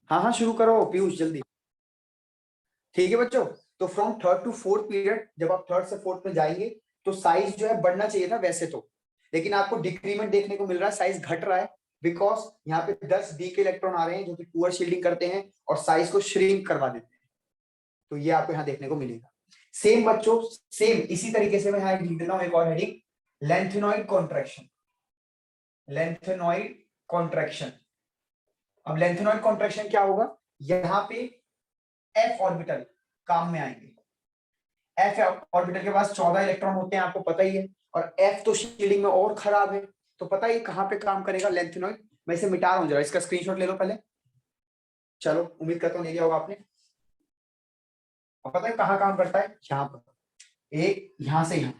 हाँ हाँ शुरू करो पीयूष जल्दी। ठीक है बच्चों, तो from third to fourth period जब आप थर्ड से फोर्थ में जाएंगे तो साइज जो है बढ़ना चाहिए था वैसे तो, लेकिन आपको डिक्रीमेंट देखने को मिल रहा है, साइज घट रहा है बिकॉज यहाँ पे 10 डी के इलेक्ट्रॉन आ रहे हैं जो कि पुअर शील्डिंग करते हैं और साइज को श्रिंक करवा देते हैं। तो ये आपको यहाँ देखने को मिलेगा। सेम बच्चों, सेम इसी तरीके से मैं यहाँ लिख देता हूँ एक और heading, lanthanoid contraction. Lanthanoid contraction. अब लेंथेनॉइड कॉन्ट्रैक्शन क्या होगा, यहाँ पे एफ ऑर्बिटल काम में आएंगे। एफ ऑर्बिटल के पास 14 इलेक्ट्रॉन होते हैं आपको पता ही है, और एफ तो शील्डिंग में और खराब है, तो पता ही कहां पे काम करेगा लेंथेनॉइड। मैं इसे मिटा रहा हूं, जरा इसका स्क्रीनशॉट ले लो पहले। चलो उम्मीद करता हूं ले लिया होगा आपने। और पता है कहां काम करता है, यहाँ पर एक, यहां से यहां,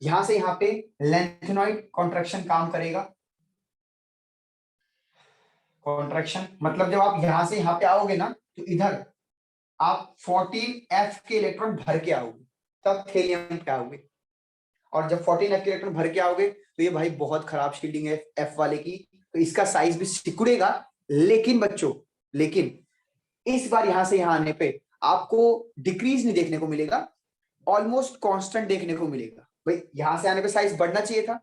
यहां से यहां पे लेंथेनॉइड कॉन्ट्रैक्शन काम करेगा। कॉन्ट्रैक्शन मतलब जब आप यहां से यहां पे आओगे ना तो इधर आप 14F के इलेक्ट्रॉन भर के आओगे, तब थेलियम पे आओगे। और जब 14F के इलेक्ट्रॉन भर के आओगे तो ये भाई बहुत खराब शील्डिंग है F वाले की, तो इसका साइज भी सिकुड़ेगा। लेकिन बच्चों, लेकिन इस बार यहां से यहां आने पे आपको डिक्रीज नहीं देखने को मिलेगा, ऑलमोस्ट कांस्टेंट देखने को मिलेगा। भाई यहां से आने पे साइज बढ़ना चाहिए था,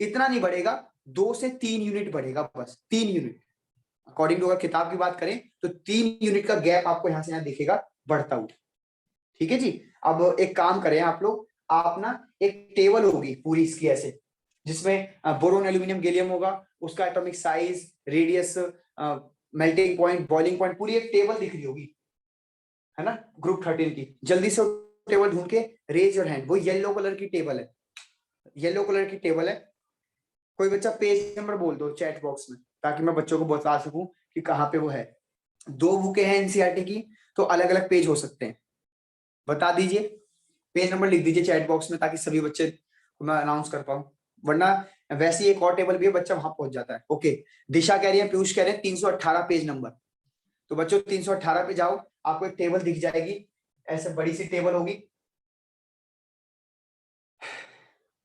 इतना नहीं बढ़ेगा, 2 से 3 यूनिट बढ़ेगा, बस 3 यूनिट। अकॉर्डिंग टू अगर किताब की बात करें तो 3 यूनिट का गैप आपको यहां से यहां दिखेगा बढ़ता हुआ। ठीक है जी। अब एक काम करें आप लोग, आप ना एक टेबल होगी पूरी इसकी ऐसे, जिसमें बोरोन एल्यूमिनियम गैलियम होगा, उसका atomic size, radius, melting point, boiling point, पूरी एक टेबल दिख रही होगी, है ना, ग्रुप 13 की। जल्दी से टेबल ढूंढ के रेज योर हैंड। वो येलो कलर की टेबल है, येलो कलर की टेबल है। कोई बच्चा पेज नंबर बोल दो चैट बॉक्स में, ताकि मैं बच्चों को बता सकूं कि कहाँ पे वो है। 2 बुकें हैं एनसीईआरटी की, तो अलग अलग पेज हो सकते हैं, बता दीजिए। पेज नंबर लिख दीजिए चैट बॉक्स में, ताकि सभी बच्चे को मैं अनाउंस कर पाऊं, वरना वैसे ही एक और टेबल भी है, बच्चा वहां पहुंच जाता है। ओके, दिशा कह रही है, पीयूष कह रहे हैं 318 पेज नंबर। तो बच्चों 318 पे जाओ, आपको एक टेबल दिख जाएगी, ऐसे बड़ी सी टेबल होगी।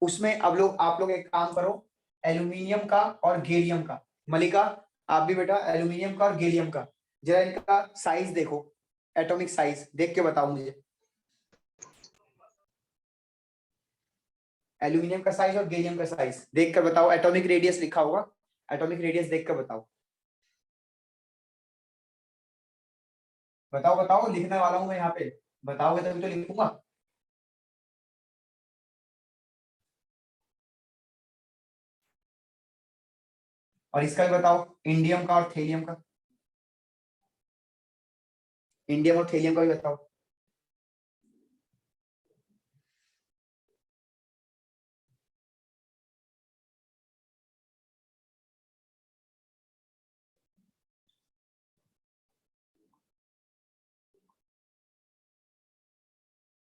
उसमें अब लोग आप लोग एक काम करो, एल्यूमिनियम का और गैलियम का, मलिका आप भी बेटा एल्यूमिनियम का और गैलियम का जरा इनका साइज देखो, एटॉमिक साइज देख के बताओ मुझे। एल्यूमिनियम का साइज और गैलियम का साइज देख कर बताओ। एटॉमिक रेडियस लिखा होगा, एटॉमिक रेडियस देख कर बताओ। बताओ बताओ, लिखने वाला हूं मैं यहाँ पे, बताओगे तभी तो लिखूंगा। और इसका भी बताओ, इंडियम का और थेलियम का, इंडियम और थेलियम का भी बताओ।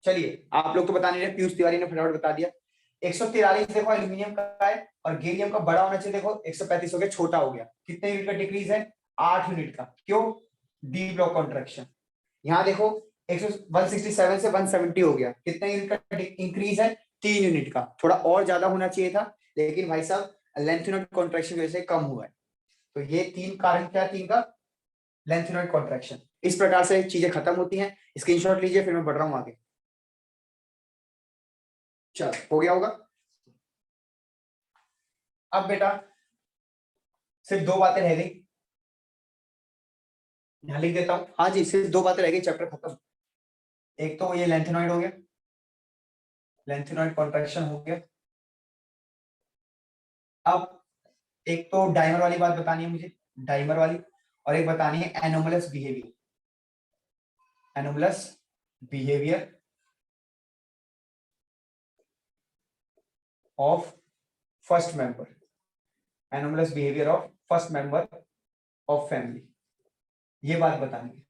चलिए आप लोग तो बता नहीं रहे, पीयूष तिवारी ने फटाफट बता दिया। 143 देखो एल्यूमिनियम का है, और गैलियम का बड़ा होना चाहिए, देखो 135 हो गया, छोटा हो गया। कितने यूनिट का डिक्रीज है, 8 यूनिट का। क्यों, डी ब्लॉक कॉन्ट्रैक्शन। यहाँ देखो 167 से 170 हो गया, कितने यूनिट का इंक्रीज है, 3 यूनिट का। थोड़ा और ज्यादा होना चाहिए था, लेकिन भाई साहब लेंथेनॉइड कॉन्ट्रैक्शन की वजह से कम हुआ है। तो ये 3 कारण क्या, 3 का लेंथेनॉइड कॉन्ट्रैक्शन। इस प्रकार से चीजें खत्म होती हैं। स्क्रीनशॉट लीजिए, फिर मैं बढ़ रहा हूँ आगे। चलो हो गया होगा। अब बेटा सिर्फ 2 बातें रह गई, यहाँ लिख देता हूँ। हाँ जी, सिर्फ 2 बातें रह गई, चैप्टर खत्म। एक तो ये लेंथेनॉइड हो गया, लेंथेनॉइड कॉन्ट्रैक्शन हो गया। अब एक तो डाइमर वाली बात बतानी है मुझे, डाइमर वाली, और एक बतानी है anomalous behaviour. Anomalous behaviour of first member, anomalous behaviour of first member of family, ये बात बतानी है।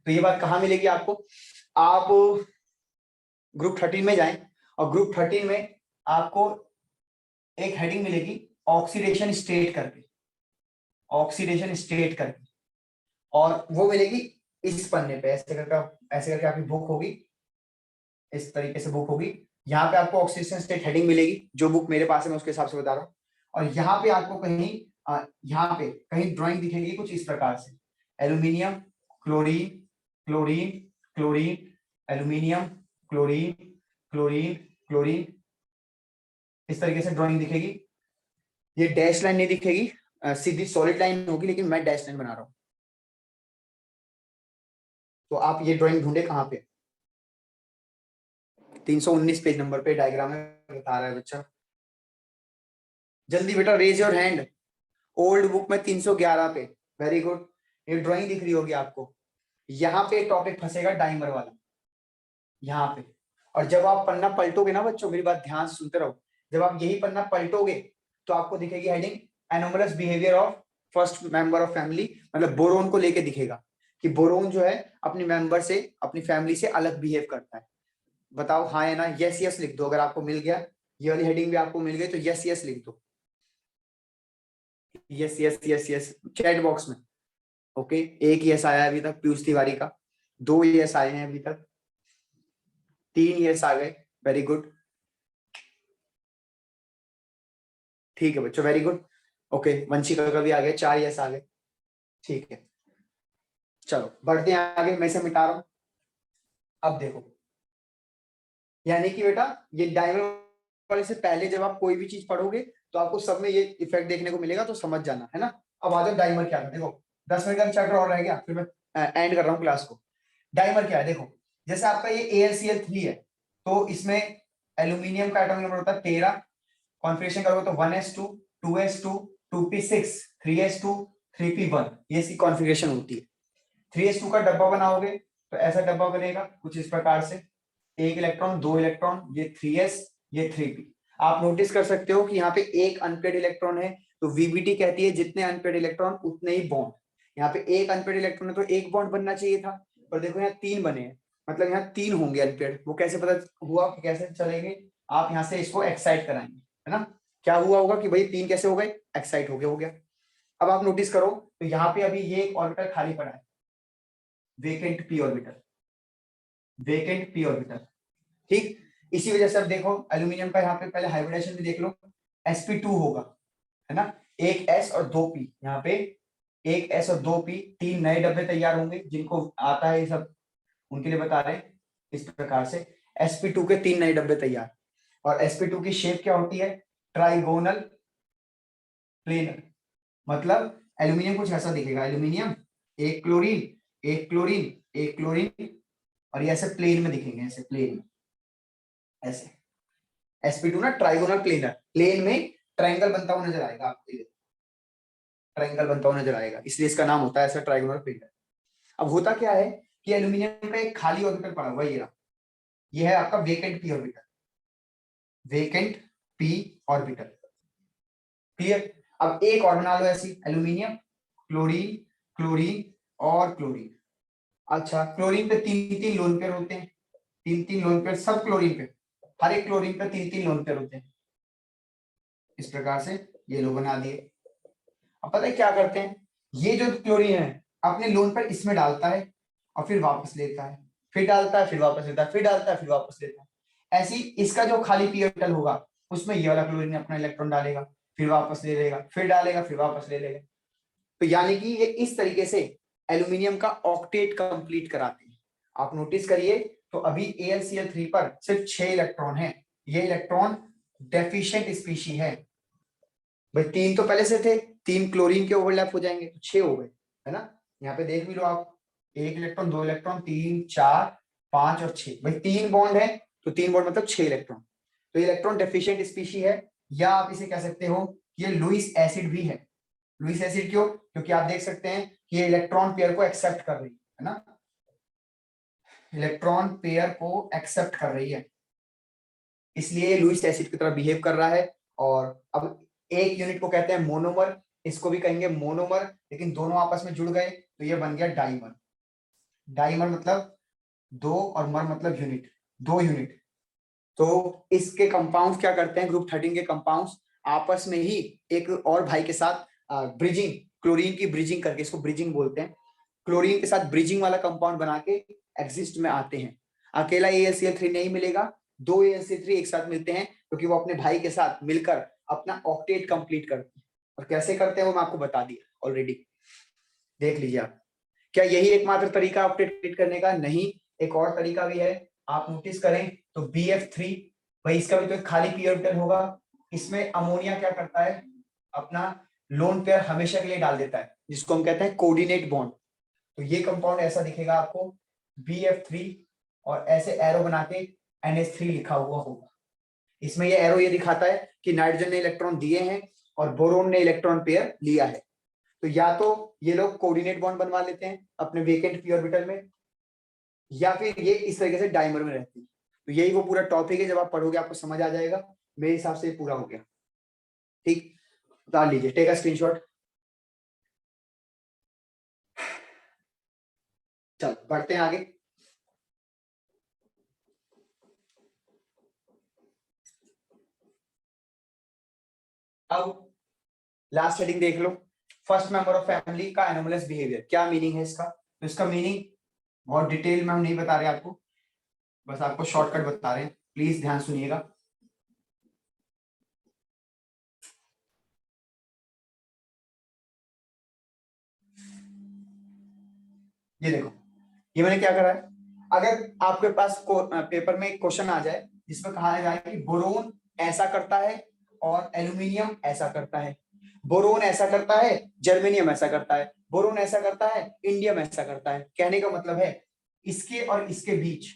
तो ये बात कहां मिलेगी आपको, आप ग्रुप 13 में जाएं, और ग्रुप 13 में आपको एक हेडिंग मिलेगी ऑक्सीडेशन स्टेट करके, ऑक्सीडेशन स्टेट करके, और वो मिलेगी इस पन्ने पे, ऐसे करके आपकी बुक होगी, इस तरीके से बुक होगी। यहाँ पे आपको ऑक्सीडेशन स्टेट हेडिंग मिलेगी, जो बुक मेरे पास है मैं उसके हिसाब से बता रहा हूँ। और यहाँ पे आपको कहीं यहाँ पे कहीं ड्राइंग दिखेगी कुछ इस प्रकार से, aluminium, chlorine, chlorine, chlorine, aluminium, chlorine, chlorine, chlorine. इस तरीके से ड्राइंग दिखेगी। ये डैश लाइन नहीं दिखेगी, सीधी सॉलिड लाइन होगी, लेकिन मैं डैश लाइन बना रहा हूं। तो आप ये ड्राइंग ढूंढे कहां पे? 319 पेज नंबर पे डायग्राम में बता रहा है बच्चा। जल्दी बेटा raise your hand. Old book में 311 पे। Very good. ये ड्राइंग दिख रही होगी आपको। यहाँ पे टॉपिक फंसेगा डाइमर वाला, यहाँ पे। और जब आप पन्ना पलटोगे ना बच्चों, मेरी बात ध्यान से सुनते रहो, जब आप यही पन्ना पलटोगे तो आपको दिखेगी heading anomalous behaviour of first member of family, मतलब बोरोन को लेके दिखेगा कि बोरोन जो है अपने मेंबर से, अपनी फैमिली से अलग बिहेव करता है। बताओ हाँ या ना? यस यस लिख दो अगर आपको मिल गया, ये वाली हेडिंग भी आपको मिल गई तो यस यस लिख दो। Yes yes yes yes chat box में। ओके, एक यस आया अभी तक पीयूष तिवारी का, 2 यस आए हैं अभी तक, 3 यस आ गए। वेरी गुड, ठीक है बच्चों, वेरी गुड। ओके, वंशिका का भी आ गया, 4 यस आ गए। ठीक है, चलो बढ़ते हैं आगे, मैं इसे मिटा रहा हूं। अब देखो, यानी कि बेटा ये डायमंड वाले से पहले जब आप कोई भी चीज पढ़ोगे तो आपको सब में ये इफेक्ट देखने को मिलेगा, तो समझ जाना है ना। अब आ जाओ डाइमर क्या है। देखो 10 मिनट का चैप्टर और रह गया, फिर मैं एंड कर रहा हूँ क्लास को। डाइमर क्या है? देखो जैसे आपका ये AlCl3 है, तो इसमें एल्यूमिनियम का एटॉमिक नंबर होता है 13। कॉन्फ़िगरेशन करोगे तो 1s2 2s2 2p6 3s2 3p1, ये इसकी कॉन्फ़िगरेशन होती है। 3s2 का डब्बा बनाओगे तो ऐसा डब्बा बनेगा कुछ इस प्रकार से, 1 इलेक्ट्रॉन 2 इलेक्ट्रॉन, ये 3s ये 3p। आप नोटिस कर सकते हो कि यहाँ पे एक अनपेड इलेक्ट्रॉन है, तो VBT कहती है जितने अनपेड इलेक्ट्रॉन उतने ही बॉन्ड। यहाँ पे एक अनपेड इलेक्ट्रॉन है तो एक बॉन्ड बनना चाहिए था, पर देखो यहाँ 3 बने हैं, मतलब यहाँ 3 होंगे अनपेड। वो कैसे पता हुआ कि कैसे चलेंगे? आप यहाँ से इसको एक्साइट कराएंगे, है ना। क्या हुआ होगा कि भाई 3 कैसे हो गए? एक्साइट हो गया। अब आप नोटिस करो तो यहाँ पे अभी ये एक ऑर्बिटल खाली पड़ा है, vacant p orbital, vacant p orbital. ठीक, इसी वजह से अब देखो एल्यूमिनियम का यहाँ पे पहले हाइब्रिडेशन भी देख लो, sp2 होगा, है ना। एक s और 2 p, यहाँ पे एक s और 2 p, 3 नए डब्बे तैयार होंगे। जिनको आता है ये सब उनके लिए बता रहे हैं। इस प्रकार से sp2 के 3 नए डब्बे तैयार। और sp2 की शेप क्या होती है? ट्राइगोनल प्लेनर, मतलब एल्यूमिनियम कुछ ऐसा दिखेगा, एल्यूमिनियम एक क्लोरीन एक क्लोरीन एक क्लोरीन, और ये ऐसे प्लेन में दिखेंगे, ऐसे प्लेन में, ऐसे। sp2 ना ट्राइगोनल प्लेनर, प्लेन में ट्रायंगल बनता हुआ नजर आएगा आपको, ट्रायंगल बनता हुआ नजर आएगा, इसलिए इसका नाम होता है ऐसा ट्राइगोनल प्लेनर। अब होता क्या है कि एल्यूमिनियम का एक खाली ऑर्बिटल पड़ा हुआ है, ये है आपका vacant p orbital, vacant p orbital. Clear? अब एक और बना लो ऐसी, एल्यूमिनियम क्लोरीन क्लोरीन और क्लोरीन। अच्छा, क्लोरीन पे 3-3 लोन पेयर होते हैं, 3-3 लोन पेयर सब क्लोरीन पे, हर एक क्लोरीन पे 3-3 लोन पेयर होते हैं। इस प्रकार से ये लोग बना दिए। अब पता है क्या करते हैं, ये जो क्लोरीन है अपने लोन पर इसमें डालता है और फिर वापस लेता है, फिर डालता है फिर वापस लेता है, फिर डालता है फिर वापस लेता है। ऐसी इसका जो खाली p ऑर्बिटल होगा उसमें ये वाला क्लोरीन अपना इलेक्ट्रॉन डालेगा, फिर वापस ले लेगा, फिर डालेगा फिर वापस ले लेगा। तो यानी कि ये इस तरीके से एल्यूमिनियम का ऑक्टेट कंप्लीट कराते हैं। आप नोटिस करिए तो अभी AlCl3 पर सिर्फ 6 इलेक्ट्रॉन है, ये इलेक्ट्रॉन डेफिशिएंट स्पीशी है। भाई 3 तो पहले से थे, 3 क्लोरीन के ओवरलैप हो जाएंगे तो 6 हो गए, है ना। यहाँ पे देख भी लो आप, 1 इलेक्ट्रॉन 2 इलेक्ट्रॉन 3 4 5 और 6, भाई 3 बॉन्ड है तो 3 बॉन्ड मतलब 6 इलेक्ट्रॉन। तो इलेक्ट्रॉन डेफिशिएंट स्पीशी है, या आप इसे कह सकते हो ये लुईस एसिड भी है। लुईस एसिड क्यों? क्योंकि आप देख सकते हैं कि ये इलेक्ट्रॉन पेयर को एक्सेप्ट कर रही है ना, इलेक्ट्रॉन पेयर को एक्सेप्ट कर रही है, इसलिए लुईस एसिड की तरह बिहेव कर रहा है। और अब एक यूनिट को कहते हैं मोनोमर, इसको भी कहेंगे मोनोमर, लेकिन दोनों आपस में जुड़ गए तो ये बन गया डाइमर। डाइमर मतलब 2 और मर मतलब यूनिट, 2 यूनिट। तो इसके कंपाउंड क्या करते हैं, ग्रुप 13 के कंपाउंड्स आपस में ही एक और भाई के साथ ब्रिजिंग, क्लोरीन की ब्रिजिंग करके, इसको ब्रिजिंग बोलते हैं, क्लोरीन के साथ ब्रिजिंग वाला कंपाउंड बना के एग्जिस्ट में आते हैं। अकेला AlCl3 नहीं मिलेगा, 2 AlCl3 एक साथ मिलते हैं क्योंकि वो अपने भाई के साथ मिलकर अपना ऑक्टेट कंप्लीट करते हैं। और कैसे करते हैं वो मैं आपको बता दिया ऑलरेडी, देख लीजिए आप। क्या यही एकमात्र तरीका ऑक्टेट करने का? नहीं, एक और तरीका भी है। आप नोटिस करें तो BF3, भाई इसका भी तो एक खाली पी ऑर्बिटल होगा। इसमें अमोनिया क्या करता है, अपना लोन पेयर हमेशा के लिए डाल देता है, जिसको हम कहते हैं कोऑर्डिनेट बॉन्ड। तो ये कंपाउंड ऐसा दिखेगा आपको BF3, और ऐसे एरो बना के NH3 लिखा हुआ होगा। इसमें ये एरो ये दिखाता है कि नाइट्रोजन ने इलेक्ट्रॉन दिए हैं और बोरोन ने इलेक्ट्रॉन पेयर लिया है। तो या तो ये लोग कोऑर्डिनेट बॉन्ड बनवा लेते हैं अपने वेकेंट पी ऑर्बिटल में, या फिर ये इस तरीके से डाइमर में रहती है। तो यही वो पूरा टॉपिक है, जब आप पढ़ोगे आपको समझ आ जाएगा। मेरे हिसाब से पूरा हो गया। ठीक, डाल लीजिए, टेक अ स्क्रीनशॉट। चल बढ़ते हैं आगे। अब लास्ट हेडिंग देख लो, फर्स्ट मेंबर ऑफ फैमिली का एनोमलस बिहेवियर। क्या मीनिंग है इसका? तो इसका मीनिंग बहुत डिटेल में हम नहीं बता रहे आपको, बस आपको शॉर्टकट बता रहे हैं, प्लीज ध्यान सुनिएगा। ये देखो, ये मैंने क्या करा है, अगर आपके पास पेपर में एक क्वेश्चन आ जाए जिसमें कहा जाए कि बोरोन ऐसा करता है और एल्यूमिनियम ऐसा करता है, बोरोन ऐसा करता है, जर्मेनियम ऐसा करता है, बोरोन ऐसा करता है, इंडियम ऐसा करता है, कहने का मतलब है इसके और इसके बीच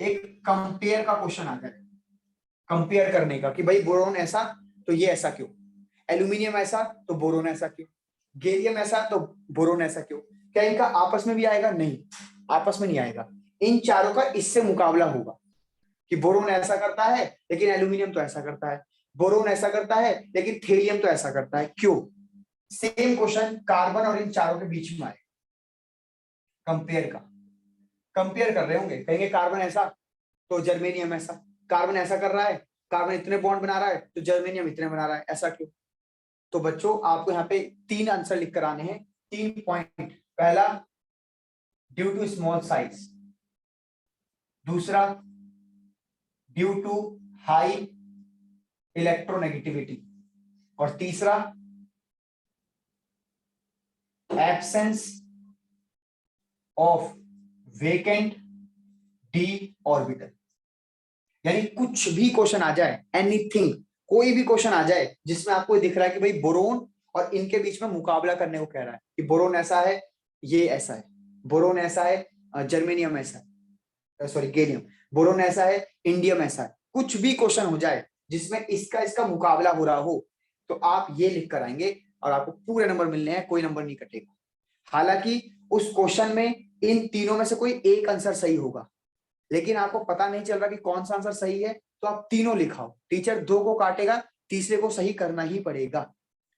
एक कंपेयर का क्वेश्चन आ जाए, कंपेयर करने का कि भाई बोरोन ऐसा तो ये ऐसा क्यों, एल्यूमिनियम ऐसा तो बोरोन ऐसा क्यों, गैलियम ऐसा तो बोरोन ऐसा क्यों। क्या इनका आपस में भी आएगा? नहीं, आपस में नहीं आएगा। इन चारों का इससे मुकाबला होगा कि बोरोन ऐसा करता है लेकिन एल्यूमिनियम तो ऐसा करता है, बोरोन ऐसा करता है लेकिन थेलियम तो ऐसा करता है, क्यों? सेम क्वेश्चन कार्बन और इन चारों के बीच में आएगा, कंपेयर का। कंपेयर कर रहे होंगे, कहेंगे कार्बन ऐसा तो जर्मेनियम ऐसा, कार्बन ऐसा कर रहा है, कार्बन इतने बॉन्ड बना रहा है तो जर्मेनियम इतने बना रहा है, ऐसा क्यों? तो बच्चों आपको यहाँ पे 3 आंसर लिख कर आने हैं, 3 पॉइंट। पहला, ड्यू टू स्मॉल साइज, दूसरा ड्यू टू हाई इलेक्ट्रोनेगेटिविटी, और तीसरा absence of vacant D orbital. यानी कुछ भी क्वेश्चन आ जाए, एनीथिंग, कोई भी क्वेश्चन आ जाए जिसमें आपको दिख रहा है कि भाई बोरोन और इनके बीच में मुकाबला करने को कह रहा है कि बोरोन ऐसा है, ये ऐसा है, बोरोन ऐसा है, जर्मेनियम ऐसा है, सॉरी गैलियम, बोरोन ऐसा है, इंडियम ऐसा है, कुछ भी क्वेश्चन हो जाए जिसमें इसका इसका मुकाबला हो रहा हो, तो आप ये लिख कर आएंगे और आपको पूरे नंबर मिलने हैं, कोई नंबर नहीं कटेगा। हालांकि उस क्वेश्चन में इन तीनों में से कोई एक आंसर सही होगा, लेकिन आपको पता नहीं चल रहा कि कौन सा आंसर सही है, तो आप तीनों लिखाओ, टीचर 2 को काटेगा, तीसरे को सही करना ही पड़ेगा।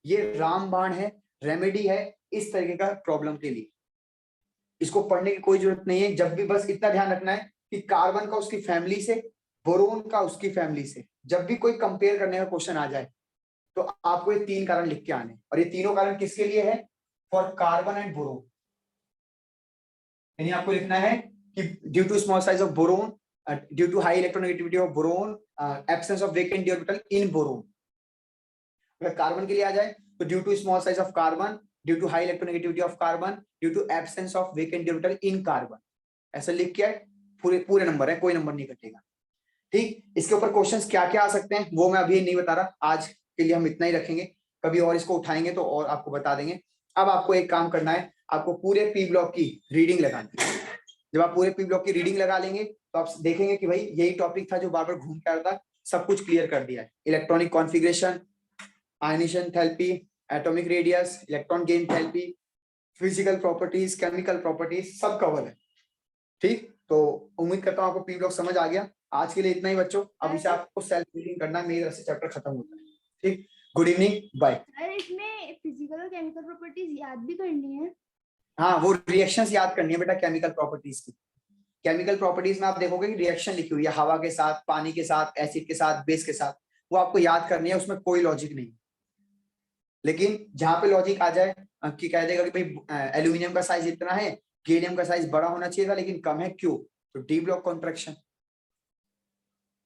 ये रामबाण है, रेमेडी है इस तरीके का प्रॉब्लम के लिए। इसको पढ़ने की कोई जरूरत नहीं है, जब भी बस इतना ध्यान रखना है कि कार्बन का उसकी फैमिली से, बोरोन का उसकी फैमिली से, जब भी कोई कंपेयर करने का क्वेश्चन आ जाए तो आपको ये 3 कारण लिख के आने, और ये तीनों कारण किसके लिए है? For carbon and boron. यानी आपको लिखना है कि due to small size of boron, due to high electronegativity of boron, absence of vacant D orbital in boron. अगर कार्बन के लिए आ जाए तो due to small size of carbon, due to high electronegativity of carbon, due to absence of vacant D orbital in carbon. ऐसा लिख के पूरे पूरे नंबर है, कोई नंबर नहीं कटेगा। ठीक, इसके ऊपर क्वेश्चंस क्या क्या आ सकते हैं वो मैं अभी नहीं बता रहा, आज के लिए हम इतना ही रखेंगे, कभी और इसको उठाएंगे तो और आपको बता देंगे। अब आपको एक काम करना है, आपको पूरे पी ब्लॉक की रीडिंग लगानी है। जब आप पूरे पी ब्लॉक की रीडिंग लगा लेंगे तो आप देखेंगे कि भाई यही टॉपिक था जो बार बार घूम के आ रहा था, सब कुछ क्लियर कर दिया है। Electronic configuration, ionization enthalpy, atomic radius, electron gain enthalpy, physical properties, chemical properties, सब कवर है। ठीक, तो उम्मीद करता हूँ आपको पी ब्लॉक समझ आ गया। आज के लिए इतना ही बच्चों, अब इसे आपको सेल्फ रीडिंग करना है, मेरी तरफ से चैप्टर खत्म होता है। ठीक, गुड इवनिंग, बाय। इसमें फिजिकल और केमिकल प्रॉपर्टीज याद भी करनी है? हाँ, वो रिएक्शंस याद करनी है बेटा केमिकल प्रॉपर्टीज की। केमिकल प्रॉपर्टीज में आप देखोगे कि रिएक्शन लिखी हुई है, हवा के साथ, पानी के साथ, एसिड के साथ, बेस के साथ, वो आपको याद करनी है, उसमें कोई लॉजिक नहीं। लेकिन जहां पे लॉजिक आ जाए कि कह देगा कि भाई एल्यूमिनियम का साइज इतना है, गैलियम का साइज बड़ा होना चाहिए था लेकिन कम है, क्यों? तो डी ब्लॉक कॉन्ट्रैक्शन।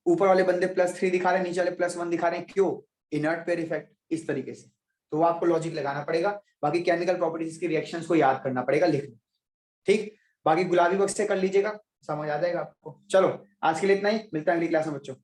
ऊपर वाले बंदे +3 दिखा रहे हैं, नीचे वाले +1 दिखा रहे हैं, क्यों? Inert pair effect. इस तरीके से तो वो आपको लॉजिक लगाना पड़ेगा। बाकी केमिकल प्रॉपर्टीज की रिएक्शंस को याद करना पड़ेगा, लिखना। ठीक, बाकी गुलाबी बक्स से कर लीजिएगा, समझ आ जाएगा आपको। चलो आज के लिए इतना ही, मिलता है अगली क्लास में बच्चों।